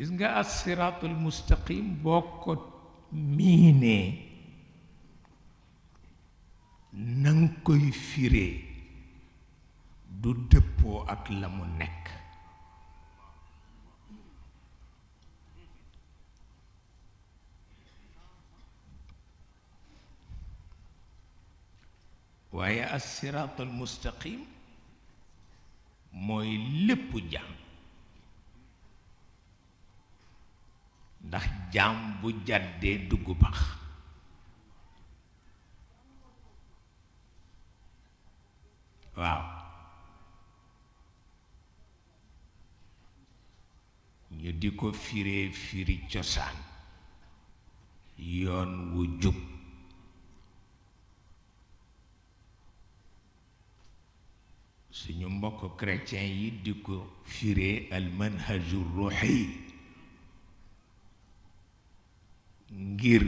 gis nga as-siraatul mustaqim boo ko miinee nang koy firee du dëppoo ak la mu nekk waaye as-siraatul mustaqim mooy lépp jaam ndax jaam bu jàddee dugg bax waaw ñu di ko firee firi cosaan yoon wu jub suñu mbokk chrétien yi di ko firee al manhaju ruuxi ngir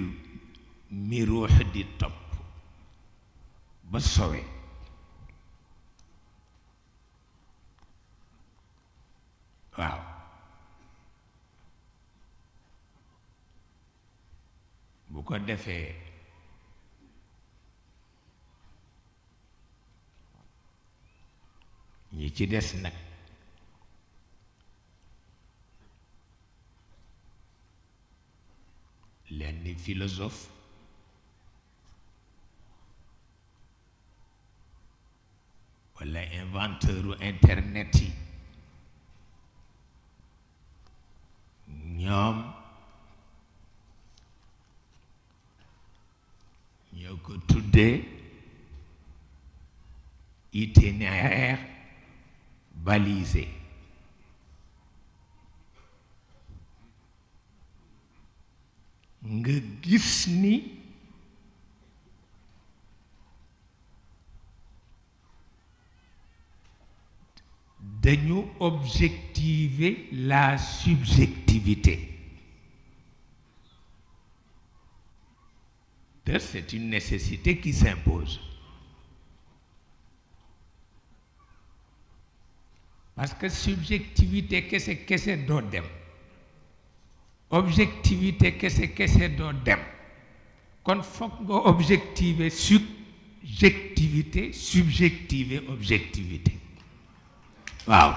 mi ruux di topp ba sowe waaw bu ko defee ñi ci des nag lenn philosophe walla inventeuru internet yi ñoom ñoo ko tuddee itinéraire balisé nga gis ni dañu objectiver la subjectivité. C'est une nécessité qui s'impose. Parce que subjectivité kese doo dem objectivité kese doo dem kon foog nga objectiver subjectivité objectivité waaw